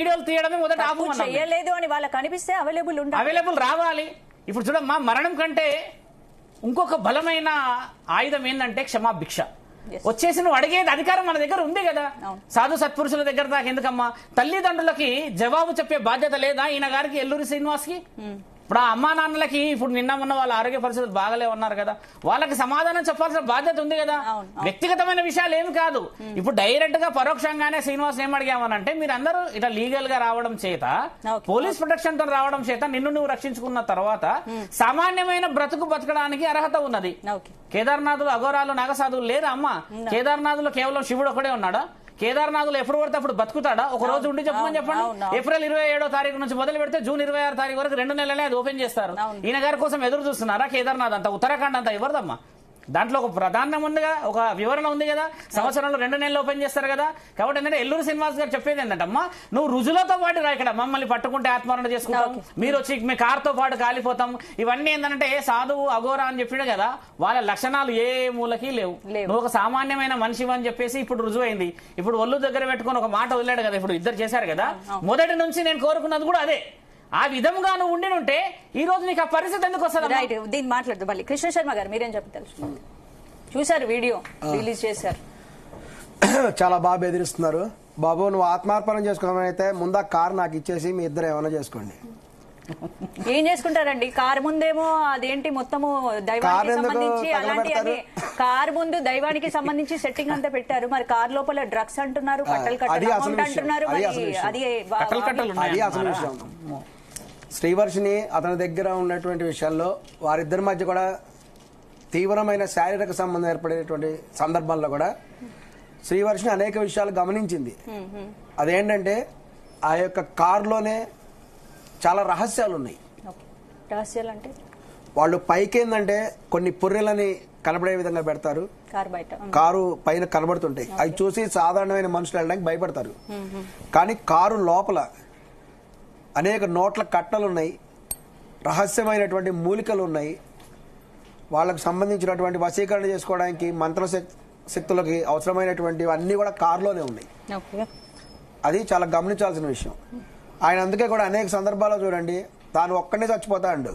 వీడియోలు తీయడమే మొదట చేయలేదు అని వాళ్ళకి అనిపిస్తే అవైలబుల్ రావాలి. ఇప్పుడు చూడమ్మా, మరణం కంటే ఇంకొక బలమైన ఆయుధం ఏంటంటే క్షమాభిక్ష. వచ్చేసి నువ్వు అడిగేది అధికారం మన దగ్గర ఉంది కదా. సాధు సత్పురుషుల దగ్గర దాకా ఎందుకమ్మా? తల్లిదండ్రులకి జవాబు చెప్పే బాధ్యత లేదా ఈయన గారికి, ఎల్లూరి శ్రీనివాస్ కి? ఇప్పుడు ఆ అమ్మా నాన్నలకి ఇప్పుడు నిన్న మొన్న వాళ్ళ ఆరోగ్య పరిస్థితులు బాగాలే ఉన్నారు కదా, వాళ్ళకి సమాధానం చెప్పాల్సిన బాధ్యత ఉంది కదా. వ్యక్తిగతమైన విషయాలు ఏమి కాదు. ఇప్పుడు డైరెక్ట్ గా పరోక్షంగానే శ్రీనివాస్ ఏం అడిగామనంటే, మీరందరూ ఇట్లా లీగల్ గా రావడం చేత, పోలీస్ ప్రొటెక్షన్ తో రావడం చేత నిన్ను నువ్వు రక్షించుకున్న తర్వాత సామాన్యమైన బ్రతుకు బతకడానికి అర్హత ఉన్నది. కేదార్నాథులు అఘోరాలు నాగసాధువులు లేదా అమ్మా? కేదార్నాథులు కేవలం శివుడు ఒకడే ఉన్నాడా? కేదార్నాథులు ఎప్పుడు పడితే అప్పుడు బతుకుతాడా? ఒక రోజు ఉండి చెప్పమని చెప్పండి. ఏప్రిల్ 27వ తారీఖు నుంచి మొదలు పెడితే జూన్ 26 తారీఖు వరకు 2 నెలలే అది ఓపెన్ చేస్తారు. ఈయన గారి కోసం ఎదురు చూస్తున్నారా? కేదార్నాథ్ అంతా, ఉత్తరాఖండ్ అంతా ఎవరిదమ్మా? దాంట్లో ఒక ప్రధానం ఉంది కదా, ఒక వివరణ ఉంది కదా, సంవత్సరంలో 2 నెలలు ఓపెన్ చేస్తారు కదా. కాబట్టి ఏంటంటే ఎల్లూరి శ్రీనివాస్ గారు చెప్పేది ఏంటంటమ్మా, నువ్వు రుజులతో పాటు రా. ఇక్కడ మమ్మల్ని పట్టుకుంటే ఆత్మరణ చేసుకుంటాం, మీరు వచ్చి మీ కార్తో పాటు కాలిపోతాం. ఇవన్నీ ఏంటంటే సాధువు అఘోరా అని చెప్పాడు కదా, వాళ్ళ లక్షణాలు ఏ మూలకి లేవు. నువ్వు ఒక సామాన్యమైన మనిషి అని చెప్పేసి ఇప్పుడు రుజువు అయింది. ఇప్పుడు ఒళ్ళు దగ్గర పెట్టుకుని ఒక మాట వదిలాడు కదా, ఇప్పుడు ఇద్దరు చేశారు కదా. మొదటి నుంచి నేను కోరుకున్నది కూడా అదే. ఆ విధంగా నువ్వు ఉండి ఉంటే ఈ రోజు నీకు ఆ పరిస్థితి ఎందుకు వస్తుంది? దీన్ని మాట్లాడుతూ మళ్ళీ కృష్ణ శర్మ గారు మీరేం చెప్పి తెలుసు? చూసారు వీడియో రిలీజ్ చేశారు, చాలా బాగా బెదిరిస్తున్నారు. బాబు నువ్వు ఆత్మార్పణం చేసుకోవాలైతే ముందా కారు నాకు ఇచ్చేసి మీ ఇద్దరు ఏమైనా చేసుకోండి. ఏం చేసుకుంటారండి? కారు ముందేమో అదేంటి మొత్తము దైవానికి సంబంధించి అలాంటి అని, కారు ముందు దైవానికి సంబంధించి సెట్టింగ్ అంతా పెట్టారు. మరి కారు లోపల డ్రగ్స్ అంటున్నారు, కట్టలు అంటున్నారు. అది అసలు విషయం. శ్రీవర్షిని అతని దగ్గర ఉన్నటువంటి విషయాల్లో వారిద్దరి మధ్య కూడా తీవ్రమైన శారీరక సంబంధం ఏర్పడేటువంటి సందర్భంలో కూడా శ్రీవర్షిని అనేక విషయాలు గమనించింది. అదేంటంటే ఆ యొక్క కారులోనే చాలా రహస్యాలు ఉన్నాయి. రహస్యాలు అంటే వాళ్ళు పైకి ఏంటంటే కొన్ని పుర్రెలని కనబడే విధంగా పెడతారు, కారు పైన కనబడుతుంటాయి. అవి చూసి సాధారణమైన మనుషులు వెళ్ళడానికి భయపడతారు. కానీ కారు లోపల అనేక నోట్ల కట్టలు ఉన్నాయి, రహస్యమైనటువంటి మూలికలు ఉన్నాయి. వాళ్ళకు సంబంధించినటువంటి వశీకరణ చేసుకోవడానికి మంత్ర శక్తులకి అవసరమైనటువంటి అన్ని కూడా కారులోనే ఉన్నాయి. అది చాలా గమనించాల్సిన విషయం. ఆయన అందుకే కూడా అనేక సందర్భాల్లో చూడండి, తాను ఒక్కడే చచ్చిపోతా అండు.